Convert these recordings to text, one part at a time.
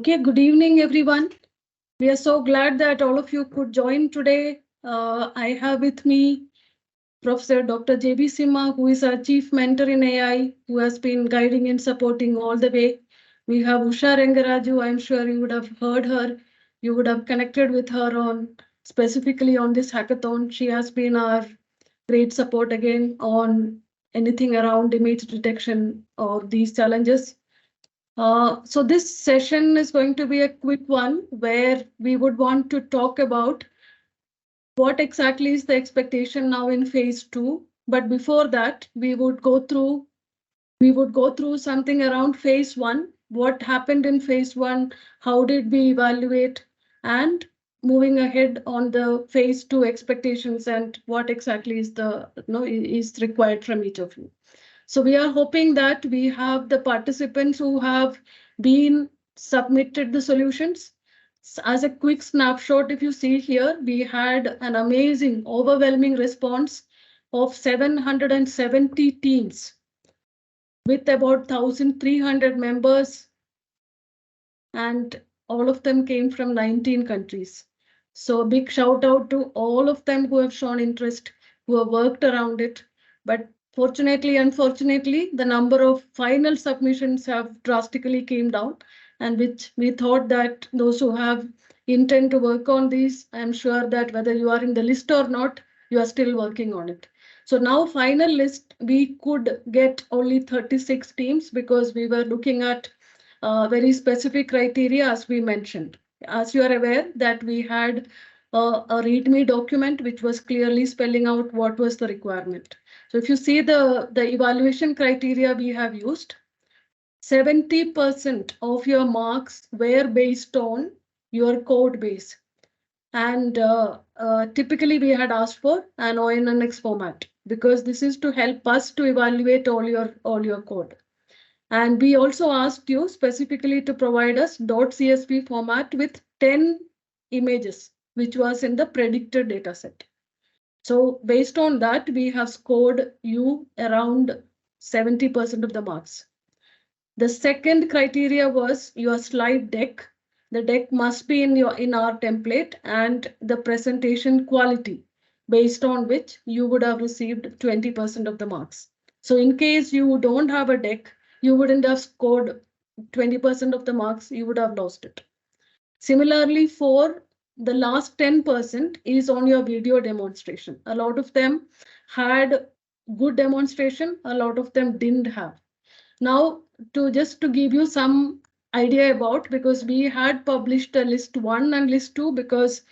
Okay, good evening, everyone. We are so glad that all of you could join today. I have with me Professor Dr. J.B. Simha, who is our chief mentor in AI, who has been guiding and supporting all the way. We have Usha Rengaraju. I'm sure you would have heard her. You would have connected with her on specifically on this hackathon. She has been our great support again on anything around image detection or these challenges. So this session is going to be a quick one where we would want to talk about what exactly is the expectation now in phase 2. But before that, we would go through something around phase 1, what happened in phase 1, how did we evaluate, and moving ahead on the phase 2 expectations and what exactly is is required from each of you. So we are hoping that we have the participants who have been submitted the solutions. As a quick snapshot, if you see here, we had an amazing, overwhelming response of 770 teams with about 1,300 members, and all of them came from 19 countries. So a big shout out to all of them who have shown interest, who have worked around it. But fortunately, unfortunately, the number of final submissions have drastically came down, and which we thought that those who have intent to work on these, I'm sure that whether you are in the list or not, you are still working on it. So now final list, we could get only 36 teams because we were looking at very specific criteria as we mentioned. As you are aware that we had a README document which was clearly spelling out what was the requirement. So if you see the evaluation criteria we have used, 70% of your marks were based on your code base. And typically we had asked for an ONNX format because this is to help us to evaluate all your code. And we also asked you specifically to provide us .csv format with 10 images, which was in the predicted data set. So based on that, we have scored you around 70% of the marks. The second criteria was your slide deck. The deck must be in our template and the presentation quality, based on which you would have received 20% of the marks. So in case you don't have a deck, you wouldn't have scored 20% of the marks, you would have lost it. Similarly, for the last 10% is on your video demonstration. A lot of them had good demonstration, a lot of them didn't have. Now, to give you some idea about, because we had published a list 1 and list 2 because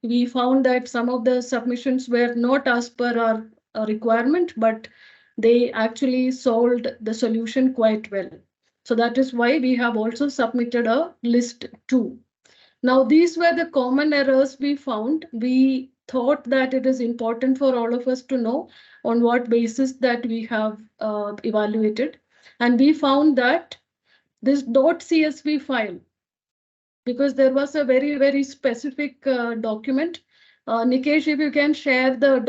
we found that some of the submissions were not as per our requirement, but they actually solved the solution quite well. So that is why we have also submitted a list 2. Now, these were the common errors we found. We thought that it is important for all of us to know on what basis that we have evaluated. And we found that this .csv file, because there was a very, very specific document. Nikesh, if you can share the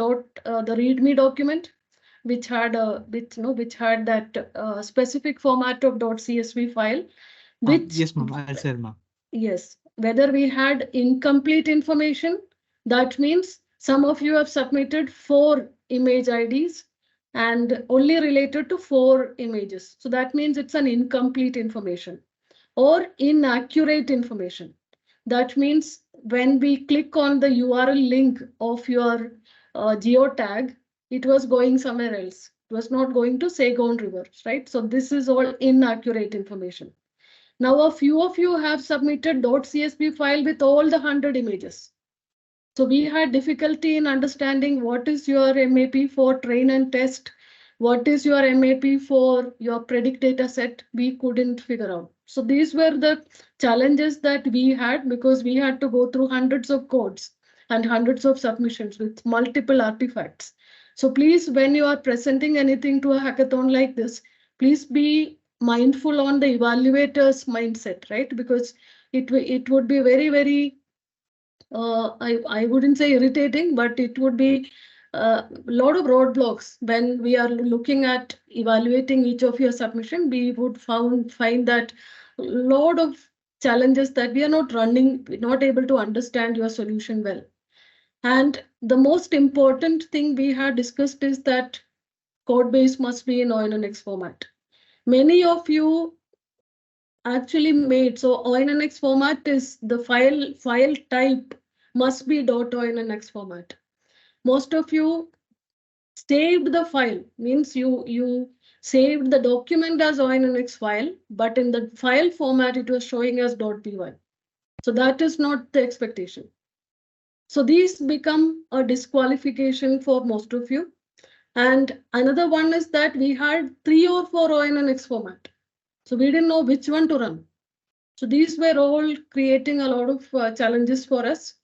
README document, which had that specific format of .csv file, which yes, ma'am. I'll share, ma'am. Yes, whether we had incomplete information, that means some of you have submitted 4 image IDs and only related to 4 images. So that means it's an incomplete information or inaccurate information. That means when we click on the URL link of your geotag, it was going somewhere else. It was not going to Sagon River, right? So this is all inaccurate information. Now, a few of you have submitted .csv file with all the 100 images. So we had difficulty in understanding what is your MAP for train and test, what is your MAP for your predict data set. We couldn't figure out. So these were the challenges that we had because we had to go through hundreds of codes and hundreds of submissions with multiple artifacts. So please, when you are presenting anything to a hackathon like this, please be mindful on the evaluator's mindset, right? Because it would be very, very, I wouldn't say irritating, but it would be a lot of roadblocks when we are looking at evaluating each of your submission. We would find that a lot of challenges that we are not running, not able to understand your solution well. And the most important thing we had discussed is that code base must be in ONNX format. Many of you actually made, so ONNX format is the file type must be .ONNX format. Most of you saved the file, means you saved the document as ONNX file, but in the file format it was showing as .py. So that is not the expectation. So these become a disqualification for most of you. And another one is that we had 3 or 4 ONNX format. So we didn't know which one to run. So these were all creating a lot of challenges for us.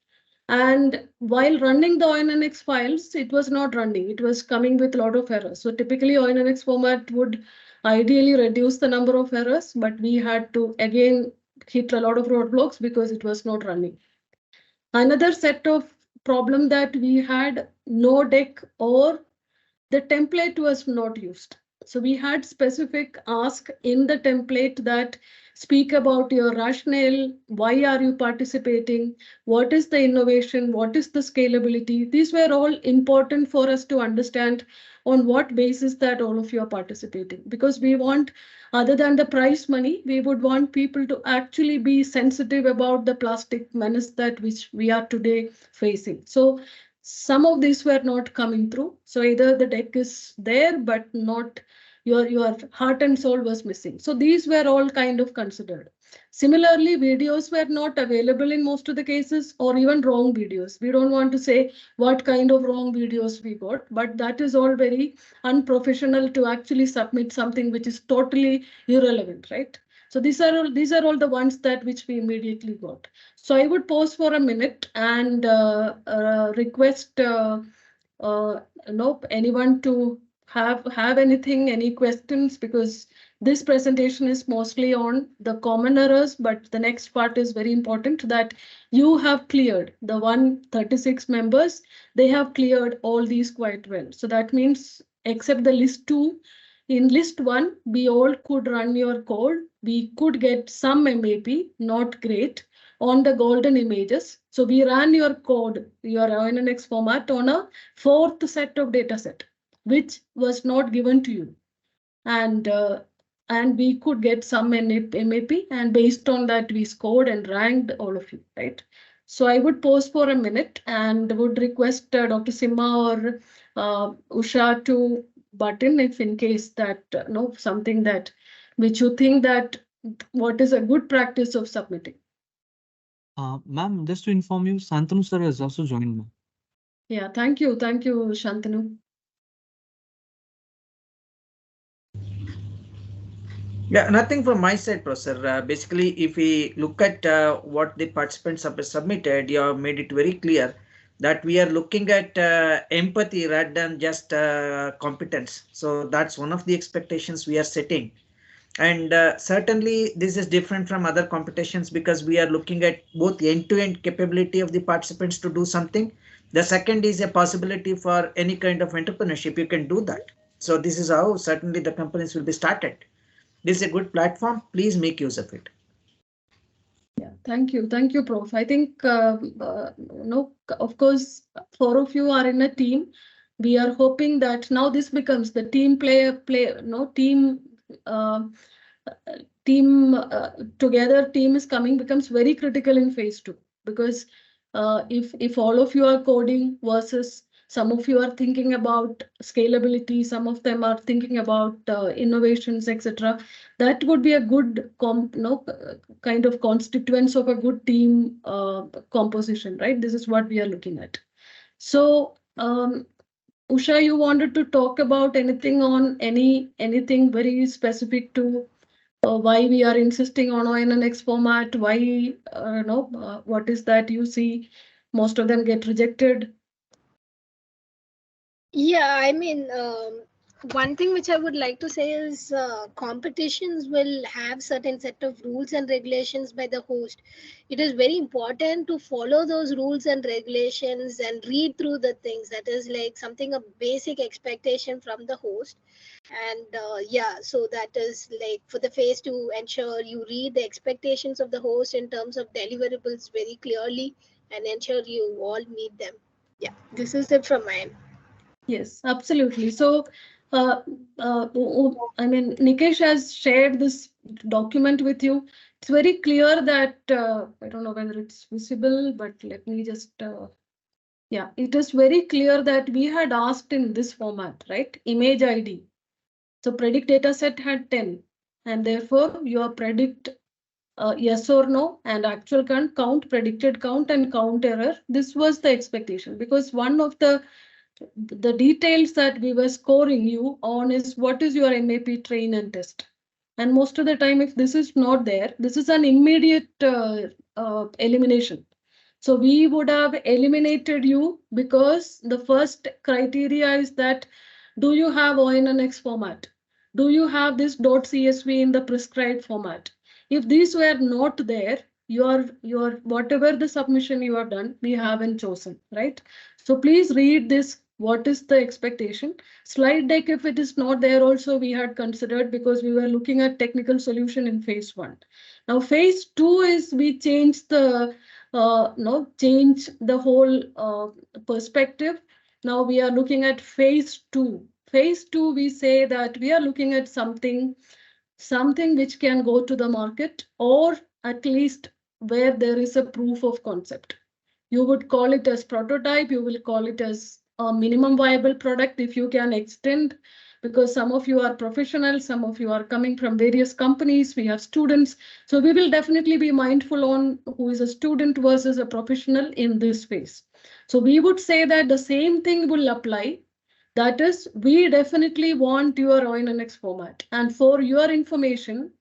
And while running the ONNX files, it was not running. It was coming with a lot of errors. So typically ONNX format would ideally reduce the number of errors, but we had to again hit a lot of roadblocks because it was not running. Another set of problem that we had, no deck or the template was not used. So we had specific ask in the template that speak about your rationale, why are you participating, what is the innovation, what is the scalability. These were all important for us to understand on what basis that all of you are participating. Because we want, other than the prize money, we would want people to actually be sensitive about the plastic menace that which we are today facing. So some of these were not coming through. So either the deck is there, but not your heart and soul was missing. So these were all kind of considered. Similarly, videos were not available in most of the cases, or even wrong videos. We don't want to say what kind of wrong videos we got, but that is all very unprofessional to actually submit something which is totally irrelevant, right? So these are all the ones that which we immediately got. So I would pause for a minute and request anyone to have anything, any questions, because this presentation is mostly on the common errors, but the next part is very important, that you have cleared the 136 members. They have cleared all these quite well. So that means except the list 2, in list 1, we all could run your code. We could get some MAP, not great, on the golden images. So we ran your code, your ONNX format, on a 4th set of data set, which was not given to you. And we could get some MAP, and based on that, we scored and ranked all of you, right? So I would pause for a minute and would request Dr. Simha or Usha to button if in case that something that which you think that what is a good practice of submitting. Ma'am, just to inform you, Santanu sir has also joined, ma'am. Yeah, thank you, Shantanu. Yeah, nothing from my side, Professor. Basically, if we look at what the participants have submitted, you have made it very clear that we are looking at empathy rather than just competence. So that's one of the expectations we are setting. And certainly this is different from other competitions because we are looking at both end-to-end capability of the participants to do something. The second is a possibility for any kind of entrepreneurship. You can do that. So this is how certainly the companies will be started. This is a good platform. Please make use of it. Yeah, thank you, Prof. I think of course, 4 of you are in a team. We are hoping that now this becomes the team uh, team together. Team is coming becomes very critical in phase 2, because if all of you are coding versus some of you are thinking about scalability, some of them are thinking about innovations, etc. That would be a good kind of constituents of a good team composition, right? This is what we are looking at. So Usha, you wanted to talk about anything on anything very specific to why we are insisting on ONNX format, why what is that you see most of them get rejected? Yeah, I mean, one thing which I would like to say is competitions will have certain set of rules and regulations by the host. It is very important to follow those rules and regulations and read through the things. That is like something a basic expectation from the host. And yeah, so that is like for the phase to ensure you read the expectations of the host in terms of deliverables very clearly and ensure you all meet them. Yeah, this is it from mine. Yes, absolutely. So, uh, I mean, Nikesh has shared this document with you. It's very clear that I don't know whether it's visible, but let me just yeah, it is very clear that we had asked in this format, right? Image ID. So predict data set had 10, and therefore your predict yes or no and actual count, predicted count, and count error. This was the expectation because one of the details that we were scoring you on is what is your MAP train and test. And most of the time, if this is not there, this is an immediate elimination. So we would have eliminated you because the first criteria is that do you have ONNX format? Do you have this .csv in the prescribed format? If these were not there, your whatever the submission you have done, we haven't chosen, right? So please read this. What is the expectation? Slide deck, if it is not there, also we had considered because we were looking at technical solution in phase one. Now, phase two is we change the no change the whole perspective. Now we are looking at phase two. Phase two, we say that we are looking at something which can go to the market or at least where there is a proof of concept. You would call it as prototype, you will call it as a minimum viable product if you can extend, because some of you are professionals, some of you are coming from various companies, we have students. So we will definitely be mindful on who is a student versus a professional in this phase. So we would say that the same thing will apply. That is, we definitely want your ONNX format. And for your information,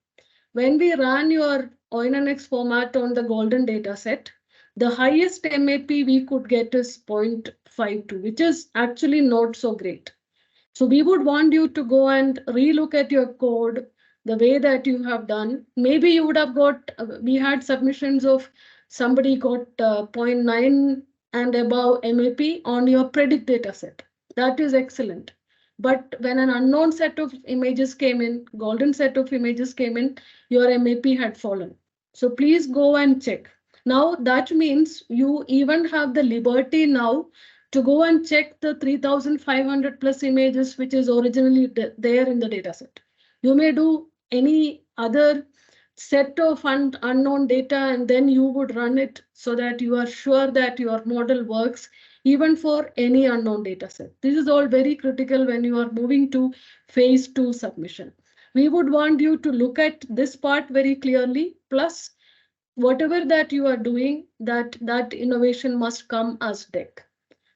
when we ran your ONNX format on the golden data set, the highest MAP we could get is 0.52, which is actually not so great. So we would want you to go and relook at your code the way that you have done. Maybe you would have got, we had submissions of somebody got zero 0.9 and above MAP on your predict data set. That is excellent. But when an unknown set of images came in, golden set of images came in, your MAP had fallen. So please go and check. Now that means you even have the liberty now to go and check the 3,500 plus images which is originally there in the dataset. You may do any other set of unknown data and then you would run it so that you are sure that your model works even for any unknown data set. This is all very critical when you are moving to phase 2 submission. We would want you to look at this part very clearly, plus whatever that you are doing, that innovation must come as deck.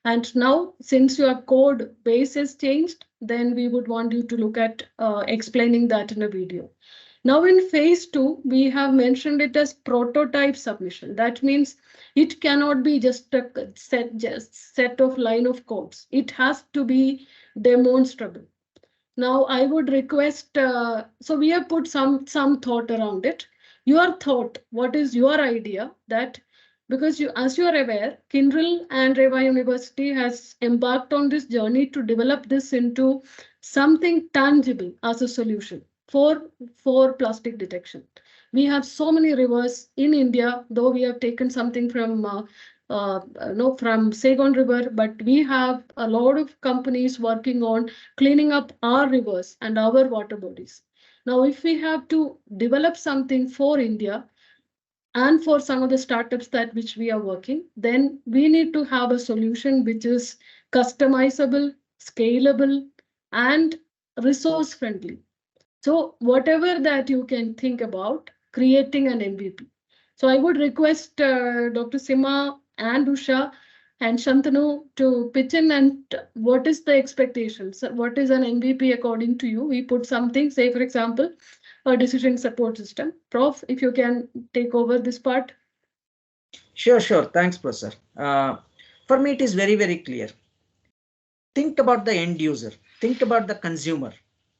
And now, since your code base has changed, then we would want you to look at explaining that in a video. Now in phase 2, we have mentioned it as prototype submission. That means it cannot be just a set of line of codes. It has to be demonstrable. Now I would request, so we have put some thought around it. Your thought, what is your idea that, because you, as you are aware, Kindle and Reva University has embarked on this journey to develop this into something tangible as a solution for plastic detection. We have so many rivers in India, though we have taken something from no, from Sagon River, but we have a lot of companies working on cleaning up our rivers and our water bodies. Now, if we have to develop something for India and for some of the startups that which we are working, then we need to have a solution which is customizable, scalable, and resource friendly. So whatever that you can think about creating an MVP. So I would request Dr. Sima and Usha and Shantanu to pitch in and what is the expectation? So what is an MVP according to you? We put something, say for example, a decision support system. Prof, if you can take over this part. Sure. Thanks, Professor. For me, it is very, very clear. Think about the end user. think about the consumer.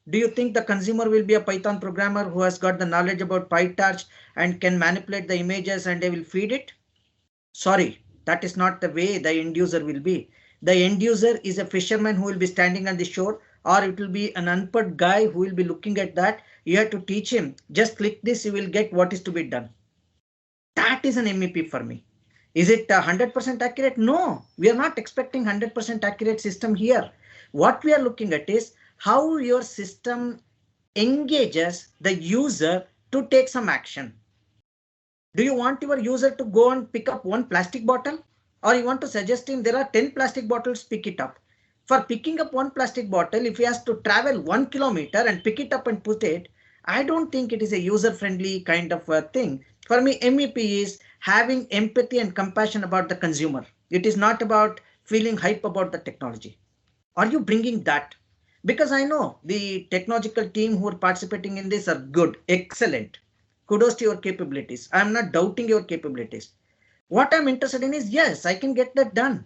Do you think the consumer will be a Python programmer who has got the knowledge about PyTorch and can manipulate the images and they will feed it? Sorry, that is not the way the end user will be. The end user is a fisherman who will be standing on the shore, or it will be an unpaid guy who will be looking at that. You have to teach him, just click this, you will get what is to be done. That is an MEP for me. Is it 100% accurate? No, we are not expecting 100% accurate system here. What we are looking at is how your system engages the user to take some action. Do you want your user to go and pick up one plastic bottle, or you want to suggest him there are 10 plastic bottles, pick it up? For picking up one plastic bottle, if he has to travel 1 kilometer and pick it up and put it, I don't think it is a user friendly kind of a thing. For me, MEP is having empathy and compassion about the consumer. It is not about feeling hype about the technology. Are you bringing that? Because I know the technological team who are participating in this are good, excellent. Kudos to your capabilities. I'm not doubting your capabilities. What I'm interested in is, yes, I can get that done.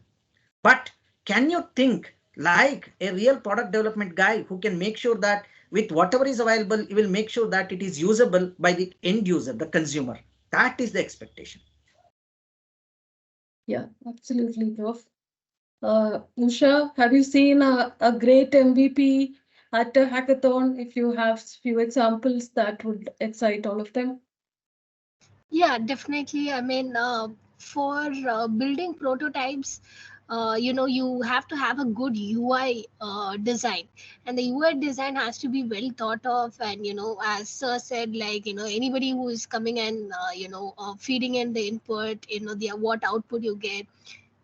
But can you think like a real product development guy who can make sure that with whatever is available, he will make sure that it is usable by the end user, the consumer. That is the expectation. Yeah, absolutely, Prof. Usha, have you seen a great MVP at a hackathon? If you have few examples, that would excite all of them. Yeah, definitely. I mean, for building prototypes, you have to have a good UI design, and the UI design has to be well thought of. And as Sir said, like anybody who is coming and feeding in the input, the what output you get,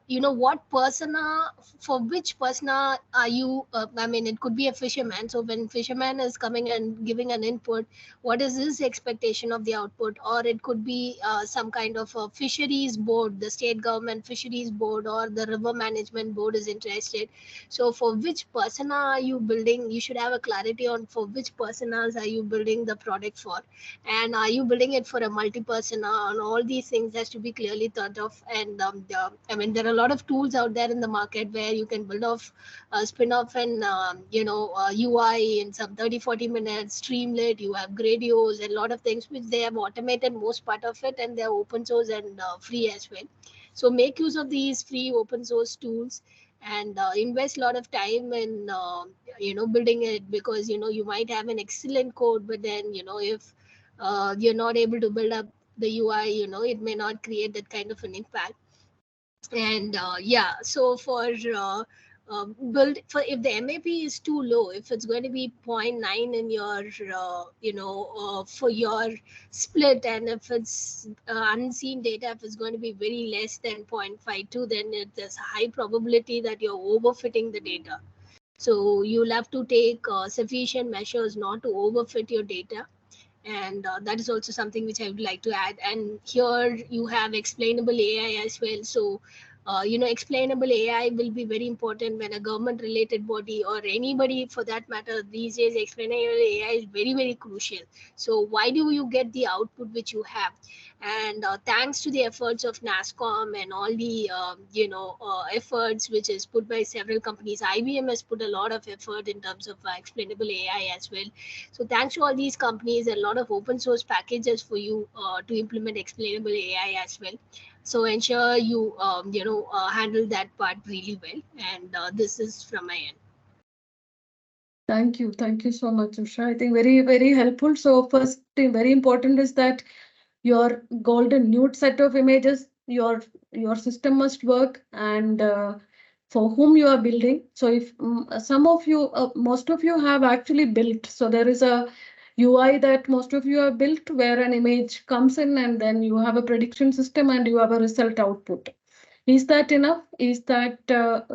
what persona, for which persona are you, I mean, it could be a fisherman. So when fisherman is coming and giving an input, what is his expectation of the output? Or it could be some kind of a fisheries board, the state government fisheries board or the river management board is interested. So for which persona are you building? You should have a clarity on for which personas are you building the product for, and are you building it for a multi-persona? And all these things has to be clearly thought of. And I mean, there are a lot of tools out there in the market where you can build off, spin off, and UI in some 30-40 minutes, streamlit. You have gradios and a lot of things which they have automated most part of it, and they're open source and free as well. So make use of these free open source tools, and invest a lot of time in building it, because you might have an excellent code, but then if you're not able to build up the UI, it may not create that kind of an impact. And yeah, so for build, for if the MAP is too low, if it's going to be zero point 0.9 in your for your split, and if it's unseen data, if it's going to be very less than 0.52, then there's a high probability that you're overfitting the data. So you'll have to take sufficient measures not to overfit your data. And that is also something which I would like to add. And here you have explainable AI as well. So explainable AI will be very important when a government related body, or anybody for that matter, these days explainable AI is very, very crucial. So why do you get the output which you have? And thanks to the efforts of NASCOM and all the efforts which is put by several companies, IBM has put a lot of effort in terms of explainable AI as well. So thanks to all these companies, a lot of open source packages for you to implement explainable AI as well. So ensure you handle that part really well. And this is from my end. Thank you so much, Usha. I think very, very helpful. So first thing very important is that your golden nude set of images, your system must work, and for whom you are building. So if some of you, most of you have actually built, so there is a UI that most of you have built where an image comes in and then you have a prediction system and you have a result output. Is that enough? Is that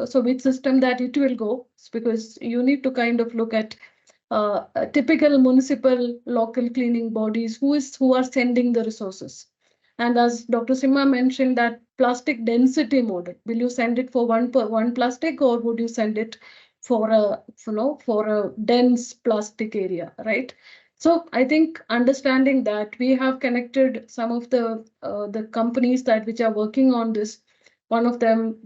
so which system that it will go? Because you need to kind of look at typical municipal local cleaning bodies who are sending the resources. And as Dr. Simha mentioned, that plastic density model, will you send it for one plastic, or would you send it for a for a dense plastic area, right? So I think understanding that, we have connected some of the companies that which are working on this one of them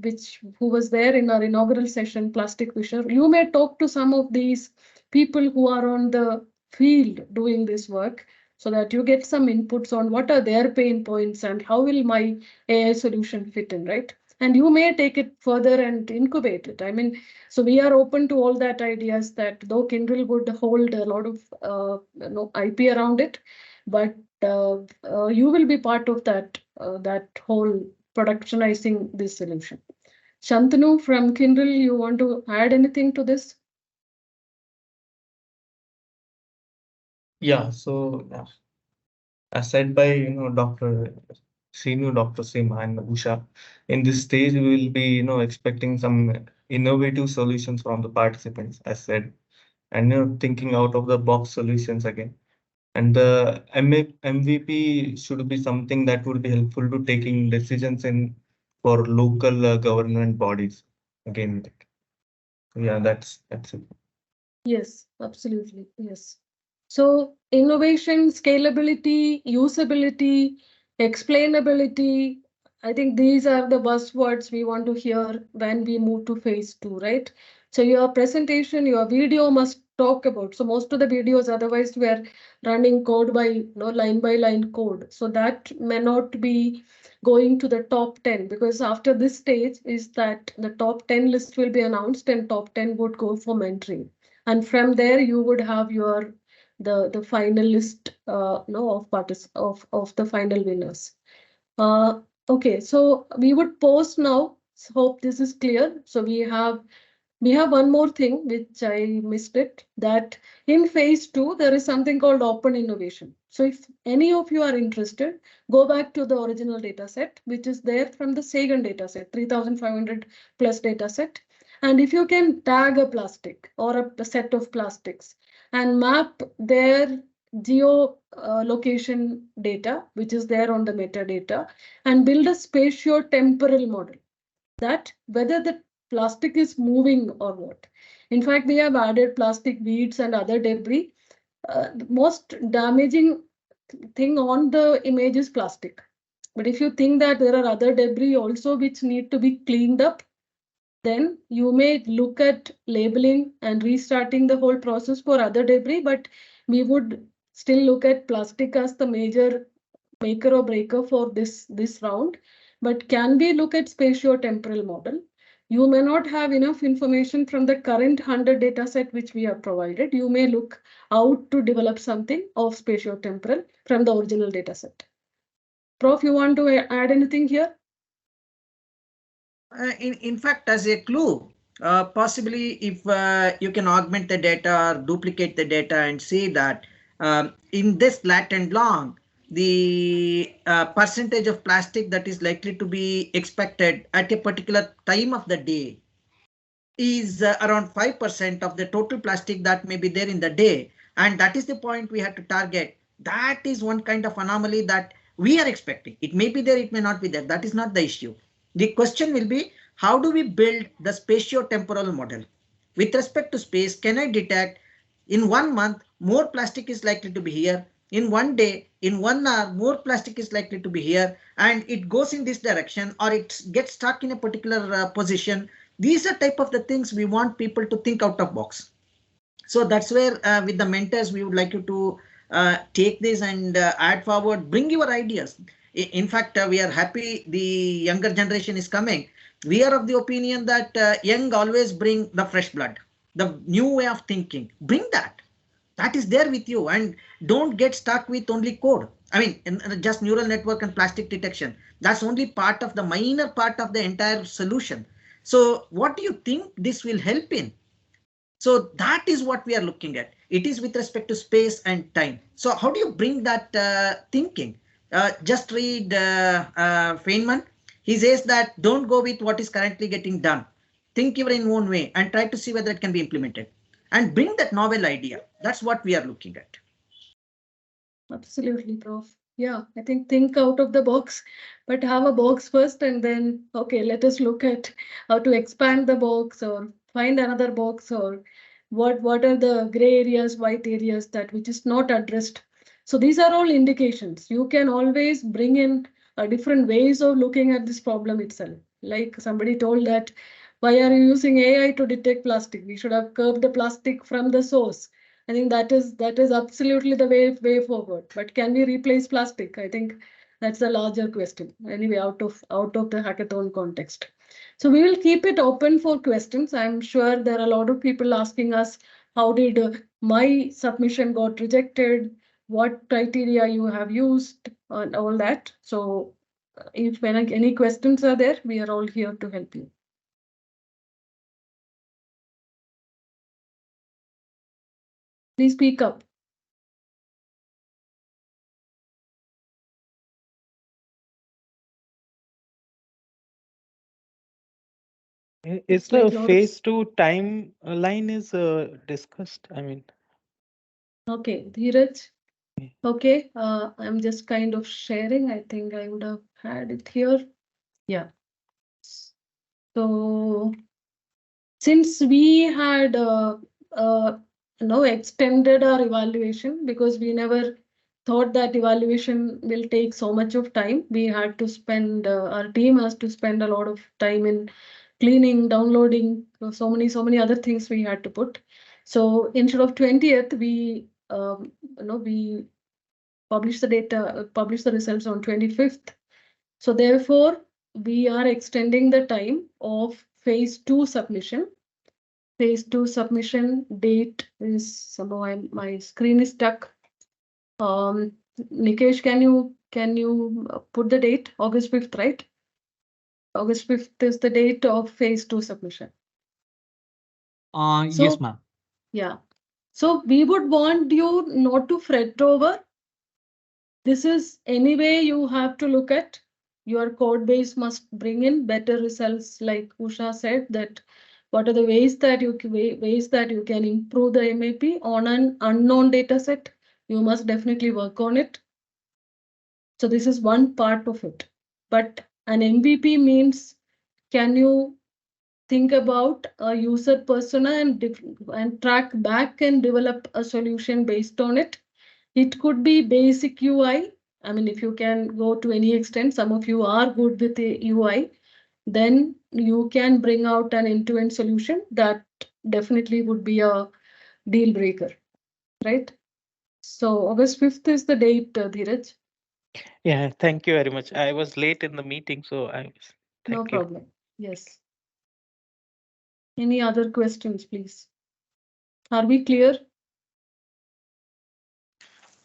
who was there in our inaugural session, Plastic Wisher. You may talk to some of these people who are on the field doing this work so that you get some inputs on what are their pain points and how will my AI solution fit in, right? And you may take it further and incubate it. I mean, so we are open to all that ideas that though Kindle would hold a lot of IP around it, but you will be part of that whole productionizing this solution. Shantanu from Kindle, you want to add anything to this? Yeah, so as said by Dr. Sinu, Dr. Seema and Usha, in this stage we will be expecting some innovative solutions from the participants, as said, and thinking out of the box solutions again. And the MVP should be something that would be helpful to taking decisions in for local government bodies. Again, yeah, that's it. Yes, absolutely. Yes. So innovation, scalability, usability, explainability, I think these are the buzzwords we want to hear when we move to phase 2, right? So your presentation, your video must talk about. So most of the videos, otherwise we are running code line by line code. So that may not be going to the top 10 because after this stage is that the top 10 list will be announced and top 10 would go for mentoring. And from there you would have your the final list of the final winners. Okay, so we would post now. Hope this is clear. So we have one more thing which I missed it, that in phase 2 there is something called open innovation. So if any of you are interested, go back to the original data set, which is there from the Sagan data set, 3,500 plus data set. And if you can tag a plastic or a set of plastics and map their geo location data, which is there on the metadata, and build a spatio-temporal model that whether the plastic is moving or what. In fact, we have added plastic weeds and other debris. The most damaging thing on the image is plastic. But if you think that there are other debris also which need to be cleaned up, then you may look at labeling and restarting the whole process for other debris, but we would still look at plastic as the major maker or breaker for this round. But can we look at spatio-temporal model? You may not have enough information from the current 100 data set which we have provided. You may look out to develop something of spatio-temporal from the original data set. Prof, you want to add anything here? In fact, as a clue, possibly if you can augment the data or duplicate the data and see that in this latent long, the percentage of plastic that is likely to be expected at a particular time of the day is around 5% of the total plastic that may be there in the day. And that is the point we have to target. That is one kind of anomaly that we are expecting. It may be there, it may not be there. That is not the issue. The question will be, how do we build the spatio-temporal model? With respect to space, can I detect in 1 month, more plastic is likely to be here. In 1 day, in 1 hour, more plastic is likely to be here. And it goes in this direction or it gets stuck in a particular position. These are type of the things we want people to think out of box. So that's where with the mentors, we would like you to take this and add forward, bring your ideas. In fact, we are happy the younger generation is coming. We are of the opinion that young always bring the fresh blood, the new way of thinking. Bring that. That is there with you, and don't get stuck with only code. I mean, in just neural network and plastic detection. That's only part of the minor part of the entire solution. So what do you think this will help in? So that is what we are looking at. It is with respect to space and time. So how do you bring that thinking? Just read Feynman. He says that don't go with what is currently getting done. Think your own way and try to see whether it can be implemented. And bring that novel idea. That's what we are looking at. Absolutely, Prof. Yeah, I think out of the box, but have a box first and then, okay, let us look at how to expand the box or find another box or what are the gray areas, white areas that which is not addressed. So these are all indications. You can always bring in different ways of looking at this problem itself. Like somebody told that, why are you using AI to detect plastic? We should have curbed the plastic from the source. I think that is absolutely the way forward. But can we replace plastic? I think that's a larger question. Anyway, out of the hackathon context. So we will keep it open for questions. I'm sure there are a lot of people asking us, how did my submission got rejected? What criteria you have used and all that. So if any questions are there, we are all here to help you. Please speak up. Is Like the lot of phase 2 timeline is discussed? I mean, okay, Dheeraj. Okay, I'm just kind of sharing. I think I would have had it here. Yeah. So since we had extended our evaluation because we never thought that evaluation will take so much of time, we had to spend our team has to spend a lot of time in cleaning, downloading, so many other things we had to put. So instead of 20th, we publish the data, publish the results on 25th. So therefore, we are extending the time of phase 2 submission. Phase 2 submission date is somehow my screen is stuck. Nikesh, can you put the date? August 5th, right? August 5th is the date of phase 2 submission. Yes, ma'am. Yeah. So we would want you not to fret over. This is anyway you have to look at. Your code base must bring in better results, like Usha said, that what are the ways that you can improve the MAP on an unknown data set. You must definitely work on it. So this is one part of it. But an MVP means, can you think about a user persona and track back and develop a solution based on it? It could be basic UI. I mean, if you can go to any extent, some of you are good with the UI, then you can bring out an end-to-end solution. That definitely would be a deal breaker, right? So August 5th is the date, Dheeraj. yeah, thank you very much. I was late in the meeting, so No thank you. problem. Yes. Any other questions, please? Are we clear?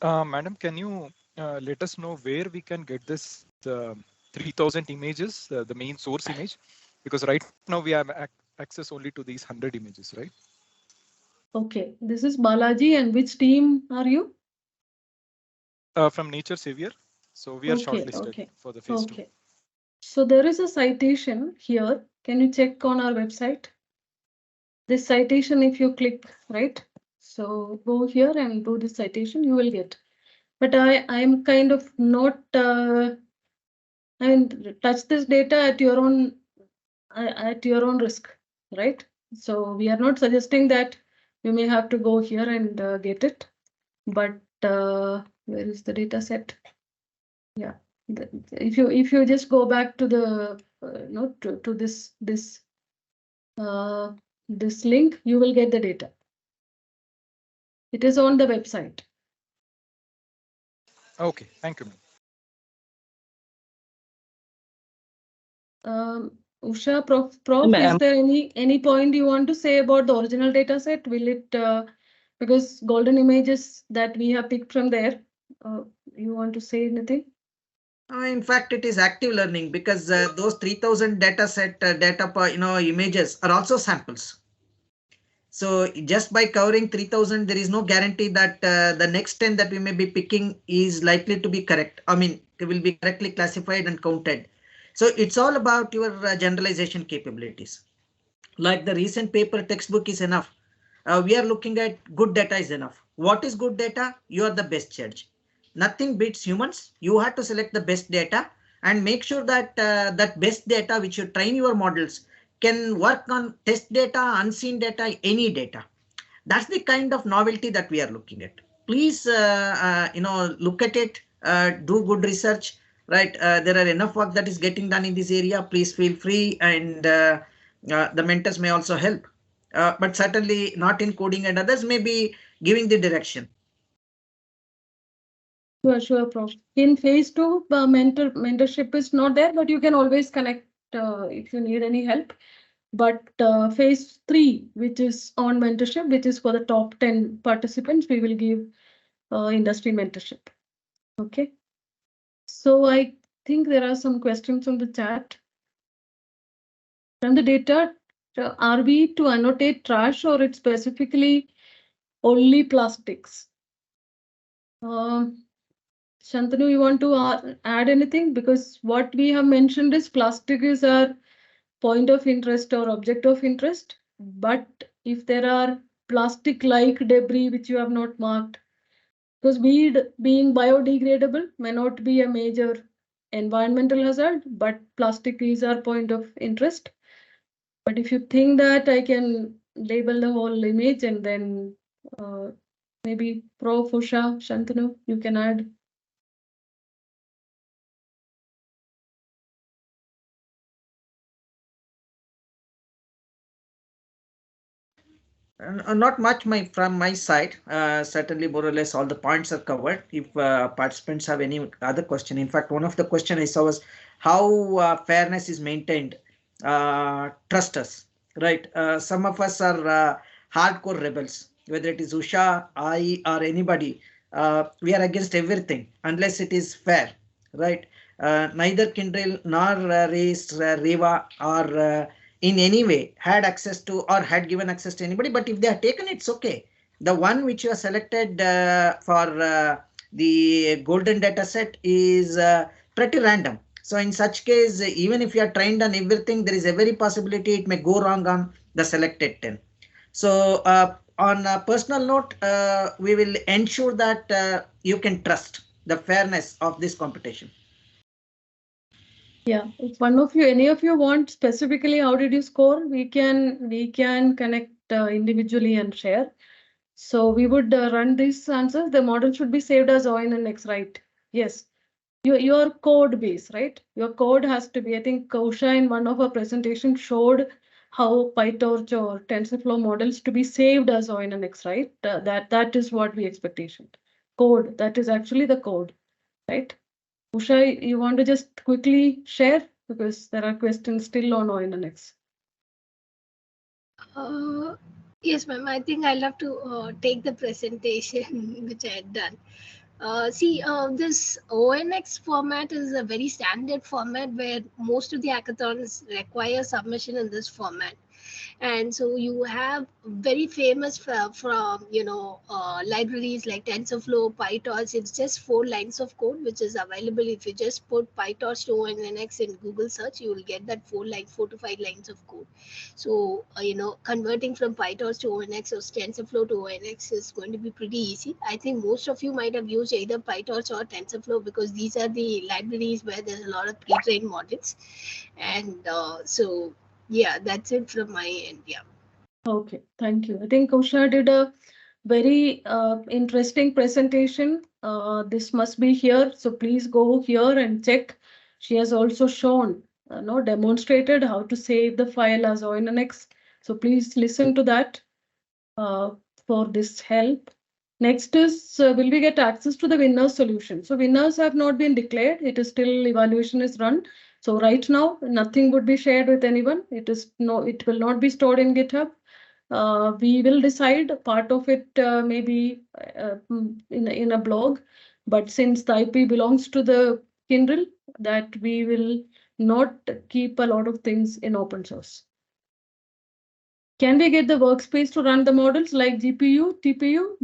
Madam, can you let us know where we can get this 3000 images, the main source image? Because right now we have access only to these 100 images, right? Okay, this is Balaji, and which team are you? From Nature Savior. So we are shortlisted for the phase 2. Okay. So there is a citation here. Can you check on our website? This citation, if you click, right? So go here and do this citation, you will get. But I am kind of not, I mean, touch this data at your own risk, right? So we are not suggesting that you may have to go here and get it. But where is the data set? Yeah, if you just go back to the to this link, you will get the data. It is on the website. Okay, thank you. Usha, Prof, is there any point you want to say about the original data set? Will it because golden images that we have picked from there, you want to say anything? In fact, it is active learning because those 3000 data set images are also samples. So just by covering 3000, there is no guarantee that the next 10 that we may be picking is likely to be correct. I mean, it will be correctly classified and counted. So it's all about your generalization capabilities. Like the recent paper textbook is enough. We are looking at good data is enough. What is good data? You are the best judge. Nothing beats humans. You have to select the best data and make sure that that best data which you train your models can work on test data, unseen data, any data. That's the kind of novelty that we are looking at. Please, look at it, do good research. right? There are enough work that is getting done in this area. Please feel free, and the mentors may also help, but certainly not in coding, and others may be giving the direction. Sure, Prof. In phase 2, mentorship is not there, but you can always connect if you need any help. But phase 3, which is on mentorship, which is for the top 10 participants, we will give industry mentorship. Okay. So I think there are some questions on the chat. From the data, are we to annotate trash, or it's specifically only plastics? Shantanu, you want to add anything? Because what we have mentioned is plastic is our point of interest or object of interest. But if there are plastic-like debris which you have not marked, because weed being biodegradable may not be a major environmental hazard, but plastic is our point of interest. But if you think that I can label the whole image, and then maybe Prof. Usha, Shantanu, you can add. Not much from my side. Certainly, more or less, all the points are covered. If participants have any other question, in fact, one of the question I saw was how fairness is maintained. Trust us, right? Some of us are hardcore rebels, whether it is Usha, I, or anybody. We are against everything unless it is fair, right? Neither Kindle nor Race, Reva, or in any way had access to or had given access to anybody, but if they are taken, it's okay. The one which you are selected for the golden data set is pretty random. So in such case, even if you are trained on everything, there is a very possibility it may go wrong on the selected 10. So on a personal note, we will ensure that you can trust the fairness of this competition. Yeah, if any of you want specifically how did you score, we can connect individually and share. So we would run these answers. The model should be saved as OIN and X, right? Yes. Your code base, right? Your code has to be, I think Kausha in one of our presentations showed how PyTorch or TensorFlow models to be saved as OIN and X, right? That is what we expectation. Code, that is actually the code, right? Usha, you want to just quickly share, because there are questions still on ONNX. Yes, ma'am. I think I'll have to take the presentation which I had done. This ONX format is a very standard format where most of the hackathons require submission in this format. And so you have very famous from libraries like TensorFlow, PyTorch. It's just 4 lines of code which is available. If you just put PyTorch to ONNX in Google search, you will get that 4 to 5 lines of code. So converting from PyTorch to ONX or TensorFlow to ONX is going to be pretty easy. I think most of you might have used either PyTorch or TensorFlow because these are the libraries where there's a lot of pre-trained models. And so yeah, that's it from my end. Yeah. Okay, thank you. I think Usha did a very interesting presentation. This must be here, so please go here and check. She has also shown, demonstrated how to save the file as ONNX. So please listen to that for this help. Next is, will we get access to the winners solution? So winners have not been declared. It is still evaluation is run. So right now, nothing would be shared with anyone. It will not be stored in GitHub. We will decide part of it maybe in a blog, but since the IP belongs to the Kindle, that we will not keep a lot of things in open source. Can we get the workspace to run the models like GPU, TPU?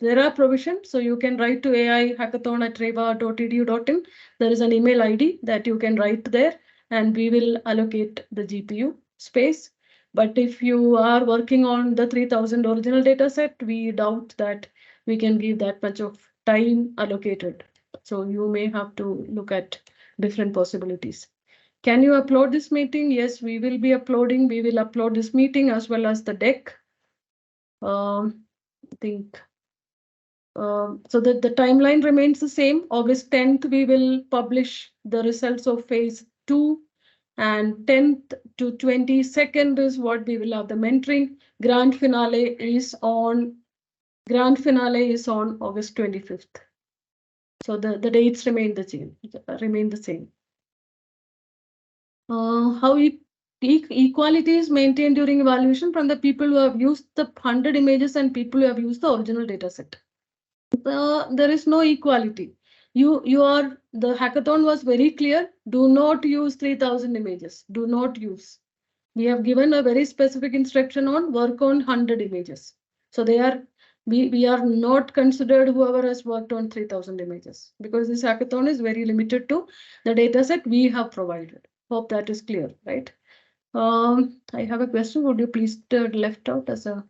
There are provisions, so you can write to aihackathon@reva.edu.in. There is an email ID that you can write there, and we will allocate the GPU space. But if you are working on the 3000 original data set, we doubt that we can give that much of time allocated. So you may have to look at different possibilities. Can you upload this meeting? Yes, we will be uploading. We will upload this meeting as well as the deck. I think So that the timeline remains the same. August 10th, we will publish the results of phase 2, and 10th to 22nd is what we will have the mentoring. Grand finale is on August 25th. So the dates remain the same. How equality is maintained during evaluation from the people who have used the 100 images and people who have used the original data set. There is no equality. The hackathon was very clear. Do not use 3,000 images. Do not use. We have given a very specific instruction on work on 100 images. So we are not considered whoever has worked on 3,000 images, because this hackathon is very limited to the data set we have provided. Hope that is clear, right? I have a question. Would you please left out as a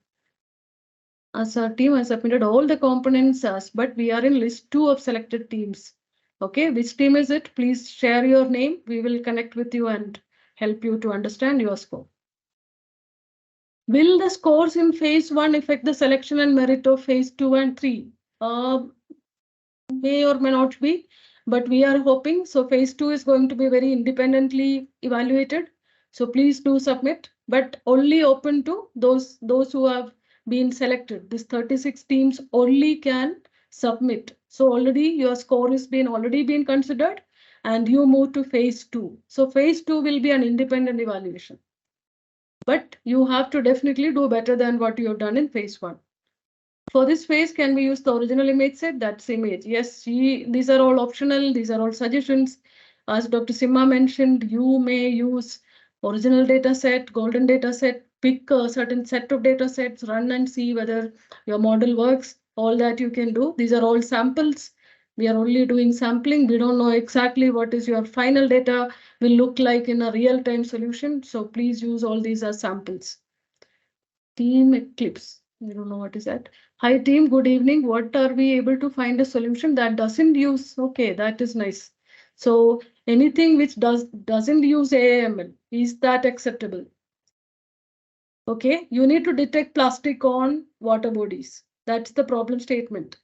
team? I submitted all the components but we are in list 2 of selected teams. Okay, which team is it? Please share your name. We will connect with you and help you to understand your score. Will the scores in phase 1 affect the selection and merit of phase 2 and 3? May or may not be, but we are hoping. So phase 2 is going to be very independently evaluated. So please do submit, but only open to those who have been selected. This 36 teams only can submit. So already your score has already been considered and you move to phase 2. So phase 2 will be an independent evaluation. But you have to definitely do better than what you have done in phase 1. For this phase, can we use the original image set? That's image. Yes, these are all optional. These are all suggestions. As Dr. Simha mentioned, you may use original data set, golden data set, pick a certain set of data sets, run and see whether your model works. All that you can do. These are all samples. We are only doing sampling. We don't know exactly what is your final data will look like in a real-time solution. So please use all these as samples. Team Eclipse. I don't know what is that. Hi team, good evening. What are we able to find a solution that doesn't use? Okay, that is nice. So anything which doesn't use AAML, is that acceptable? Okay, you need to detect plastic on water bodies. That's the problem statement.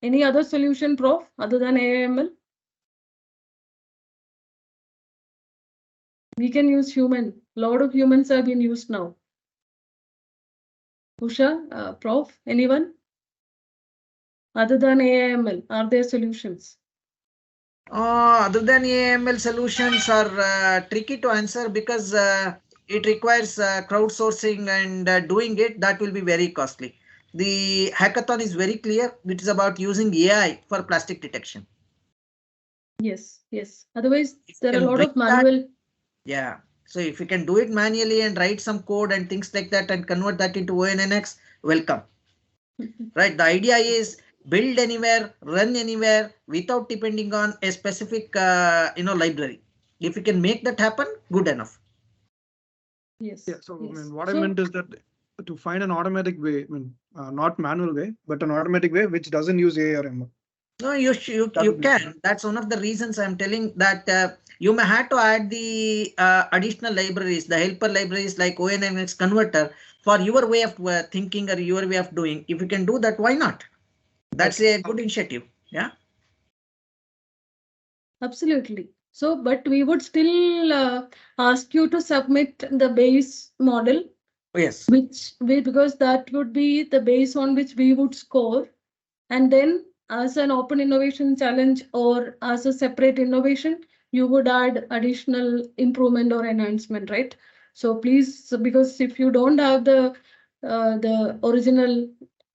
Any other solution, Prof, other than AAML? We can use human. A lot of humans have been used now. Usha, Prof, anyone? Other than AIML, are there solutions? Other than AML solutions are tricky to answer because it requires crowdsourcing and doing it, that will be very costly. The hackathon is very clear. It is about using AI for plastic detection. Yes, yes. Otherwise, there are a lot of manual. Yeah. So if you can do it manually and write some code and things like that and convert that into ONNX, welcome. Right. The idea is build anywhere, run anywhere without depending on a specific, library. If you can make that happen, good enough. Yes. Yeah. So, yes. I mean, what I meant is that to find an automatic way, I mean, not manual way, but an automatic way which doesn't use AI or ML. No, you can. That's one of the reasons I'm telling that you may have to add the additional libraries, the helper libraries like ONNX converter for your way of thinking or your way of doing. If you can do that, why not? That's a good initiative. Yeah. Absolutely. So, but we would still ask you to submit the base model. Yes. Because that would be the base on which we would score. And then as an open innovation challenge or as a separate innovation, you would add additional improvement or enhancement, right? So please, because if you don't have the original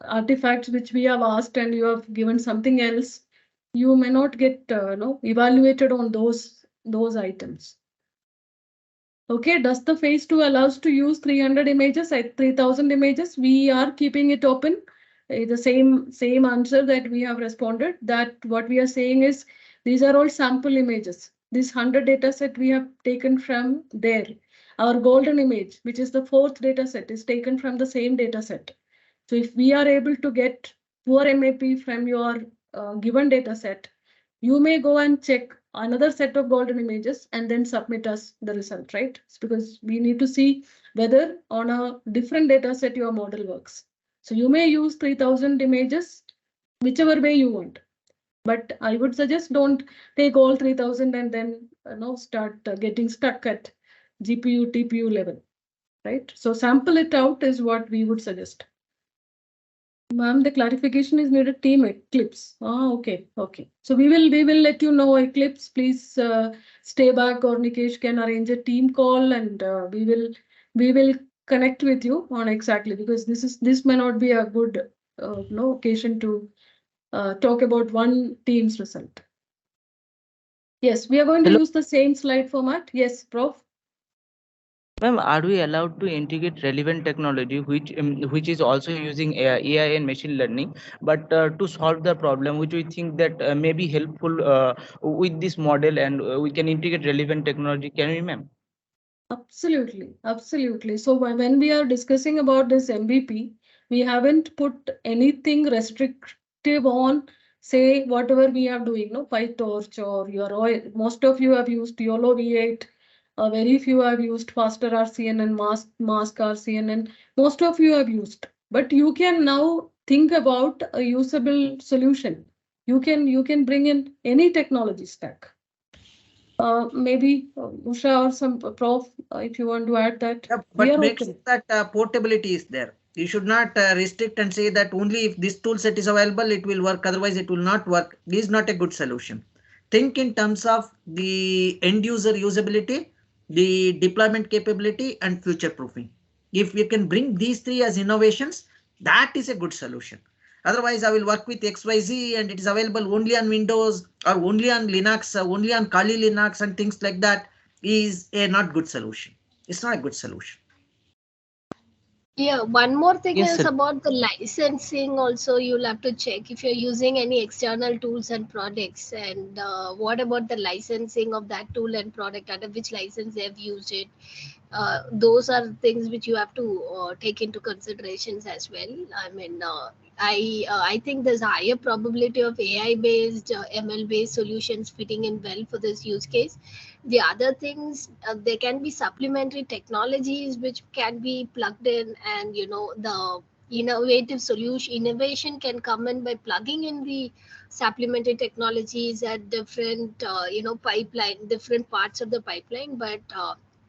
artifacts which we have asked and you have given something else, you may not get evaluated on those items. Okay, does the phase 2 allows to use 300 images at 3,000 images? We are keeping it open. The same answer that we have responded, that what we are saying is these are all sample images. This 100 data set we have taken from there. Our golden image, which is the 4th data set, is taken from the same data set. So if we are able to get poor MAP from your given data set, you may go and check another set of golden images and then submit us the result, right? It's because we need to see whether on a different data set your model works. So you may use 3,000 images whichever way you want. But I would suggest don't take all 3000 and then start getting stuck at GPU, TPU level, right? So sample it out is what we would suggest. Ma'am, the clarification is needed. Team Eclipse. Ah, okay, okay. So we will let you know Eclipse. Please stay back, or Nikesh can arrange a team call, and we will connect with you on exactly, because this may not be a good no occasion to talk about one team's result. Yes, we are going to Hello, use the same slide format. Yes, Prof. ma'am. Are we allowed to integrate relevant technology, which is also using AI and machine learning, but to solve the problem, which we think that may be helpful with this model, and we can integrate relevant technology? Can we, ma'am? Absolutely, absolutely. So when we are discussing about this MVP, we haven't put anything restrictive on, say, whatever we are doing, no, PyTorch or your oil. Most of you have used YOLO V8. Very few have used faster RCN and mask RCN, and most of you have used. But you can now think about a usable solution. You can bring in any technology stack. Maybe Usha or some prof, if you want to add that. Yeah, We but are make sure open. that portability is there. You should not restrict and say that only if this tool set is available, it will work. Otherwise, it will not work. This is not a good solution. Think in terms of the end user usability, the deployment capability, and future proofing. If you can bring these three as innovations, that is a good solution. Otherwise, I will work with XYZ and it is available only on Windows or only on Linux, only on Kali Linux and things like that is a not good solution. It's not a good solution. Yeah, one more thing Yes, is sir. about the licensing. Also, you'll have to check if you're using any external tools and products, and what about the licensing of that tool and product, under which license they've used it. Those are things which you have to take into considerations as well. I mean, I think there's a higher probability of AI based, ML based solutions fitting in well for this use case. The other things, there can be supplementary technologies which can be plugged in, and the innovation can come in by plugging in the supplementary technologies at different pipeline, different parts of the pipeline. But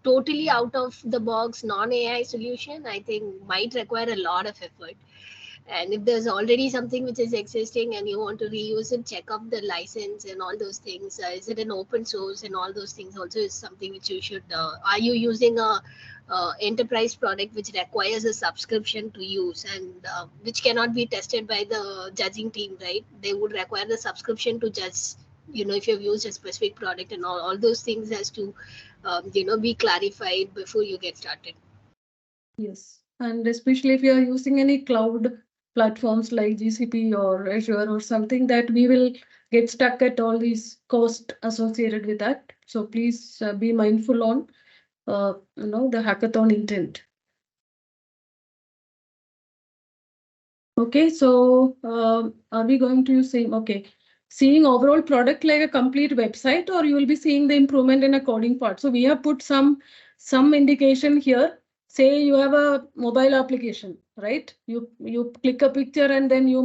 totally out of the box non AI solution, I think might require a lot of effort. And if there's already something which is existing and you want to reuse it, check up the license and all those things. Is it an open source, and all those things also is something which you should. Are you using a enterprise product which requires a subscription to use, and which cannot be tested by the judging team, right? They would require the subscription to judge. If you've used a specific product, and all those things has to be clarified before you get started. Yes. And especially if you are using any cloud platforms like GCP or Azure or something, that we will get stuck at all these costs associated with that. So please be mindful on the hackathon intent. Okay, so are we going to use same? Okay, seeing overall product like a complete website, or you will be seeing the improvement in a coding part. So we have put some indication here. Say you have a mobile application, right? You click a picture and then you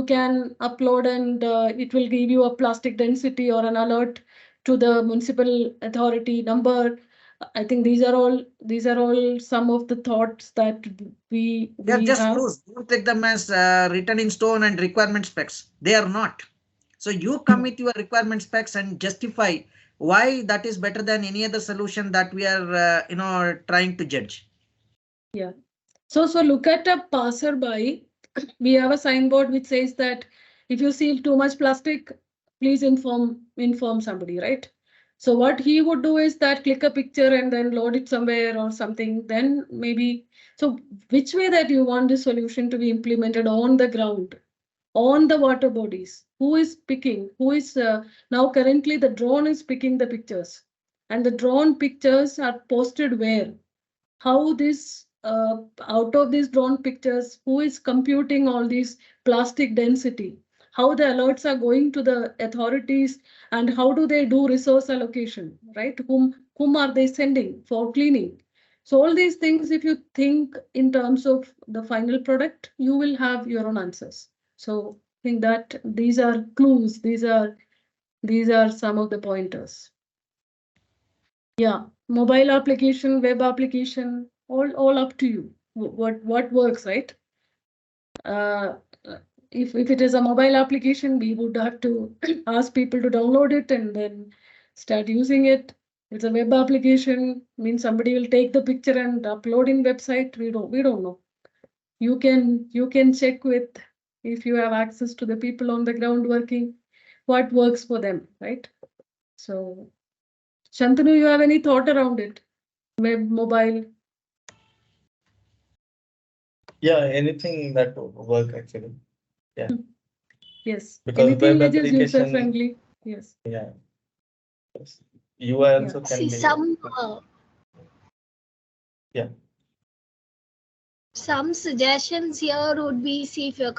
can upload, and it will give you a plastic density or an alert to the municipal authority number. I think these are all some of the thoughts that we They are we just have. rules. Don't take them as written in stone and requirement specs. They are not. So you come with your requirement specs and justify why that is better than any other solution that we are, trying to judge. Yeah. So look at a passerby. We have a signboard which says that if you see too much plastic, please inform somebody, right? So what he would do is that click a picture and then load it somewhere or something. Then maybe, so which way that you want the solution to be implemented on the ground, on the water bodies? Who is picking? Who is now currently the drone is picking the pictures, and the drone pictures are posted where? How this out of these drone pictures, who is computing all these plastic density, how the alerts are going to the authorities, and how do they do resource allocation, right? Whom are they sending for cleaning? So all these things, if you think in terms of the final product, you will have your own answers. So think that these are clues. These are some of the pointers. Yeah, mobile application, web application, all up to you. What works, right? Uh, if it is a mobile application, we would have to ask people to download it and then start using it. It's a web application, means somebody will take the picture and upload in website. We don't know. You can check with, if you have access to the people on the ground working, what works for them, right? So Shantanu, you have any thought around it? Web, mobile? Yeah, anything that would work actually. Yeah. Yes. Because Anything web which is user application, friendly. Yes. yeah. Yes. UI also can See, be. Yeah. some suggestions here would be, see, if you're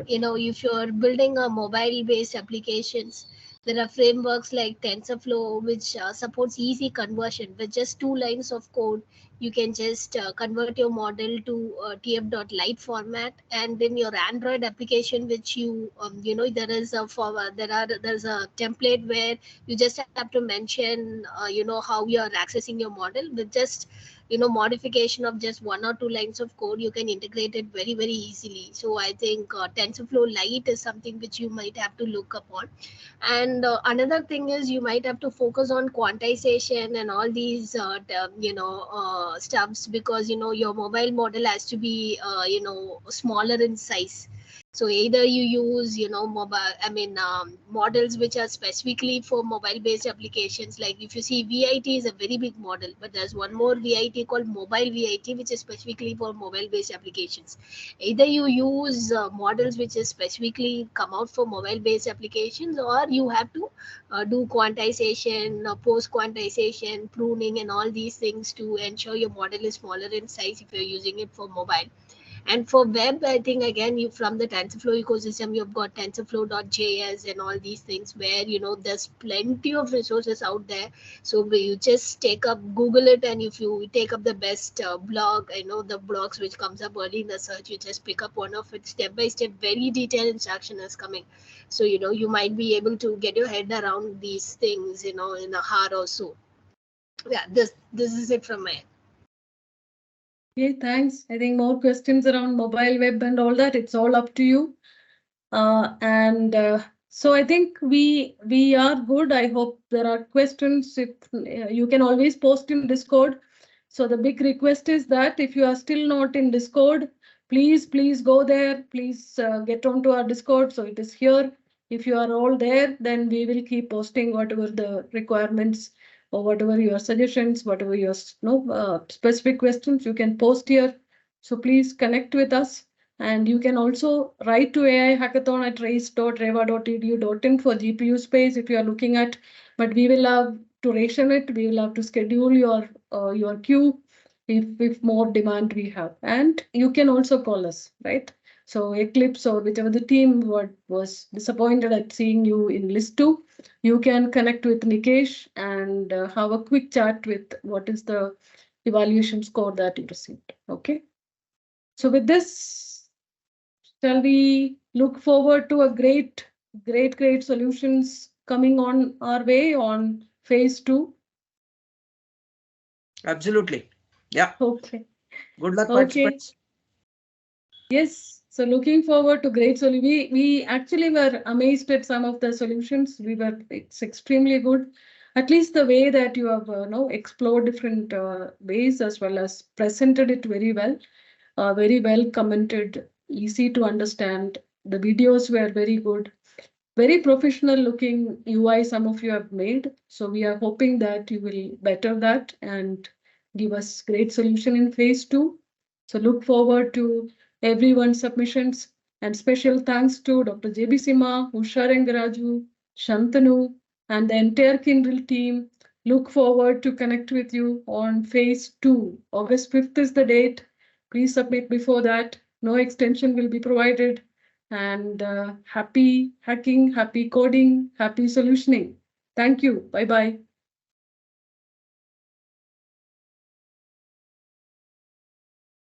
if you're building a mobile based applications, there are frameworks like TensorFlow which supports easy conversion with just 2 lines of code. You can just convert your model to tf.lite format, and then your Android application, which there is a there's a template where you just have to mention how you're accessing your model. With just modification of just 1 or 2 lines of code, you can integrate it very very easily. So I think TensorFlow Lite is something which you might have to look upon. And another thing is, you might have to focus on quantization and all these stuffs, because your mobile model has to be smaller in size. So either you use models which are specifically for mobile based applications. Like if you see, VIT is a very big model, but there's one more VIT called mobile VIT, which is specifically for mobile based applications. Either you use models which is specifically come out for mobile based applications, or you have to do quantization, post quantization, pruning, and all these things to ensure your model is smaller in size if you're using it for mobile. And for web, I think again, you from the TensorFlow ecosystem, you've got TensorFlow.js and all these things, where there's plenty of resources out there. So you just take up, Google it, and if you take up the best blog, the blogs which comes up early in the search, you just pick up one of it, step by step, very detailed instruction is coming. So you might be able to get your head around these things in a hour or so. Yeah, this is it from my end. Okay, thanks. I think more questions around mobile web and all that, it's all up to you. So I think we are good. I hope there are questions. If you can always post in Discord. So the big request is that if you are still not in Discord, please go there. Please get onto our Discord. So it is here. If you are all there, then we will keep posting whatever the requirements or whatever your suggestions, whatever your specific questions, you can post here. So please connect with us. And you can also write to AI Hackathon at race.reva.edu.in for GPU space if you are looking at, but we will have to ration it. We will have to schedule your queue if more demand we have. And you can also call us, right? So Eclipse or whichever the team was disappointed at seeing you in list 2, you can connect with Nikesh and have a quick chat with what is the evaluation score that you received. Okay. So with this, shall we look forward to a great solutions coming on our way on phase 2? Absolutely. Yeah. Okay. Good luck, Okay. participants. Yes. So looking forward to great solutions. We actually were amazed at some of the solutions. It's extremely good. At least the way that you have explored different ways, as well as presented it very well commented, easy to understand. The videos were very good. Very professional looking UI some of you have made. So we are hoping that you will better that and give us great solution in phase 2. So look forward to everyone's submissions, and special thanks to Dr. JB Sima, Usha Rangaraju, Shantanu, and the entire Kindle team. Look forward to connect with you on phase 2. August 5th is the date. Please submit before that. No extension will be provided. And happy hacking, happy coding, happy solutioning. Thank you. Bye-bye.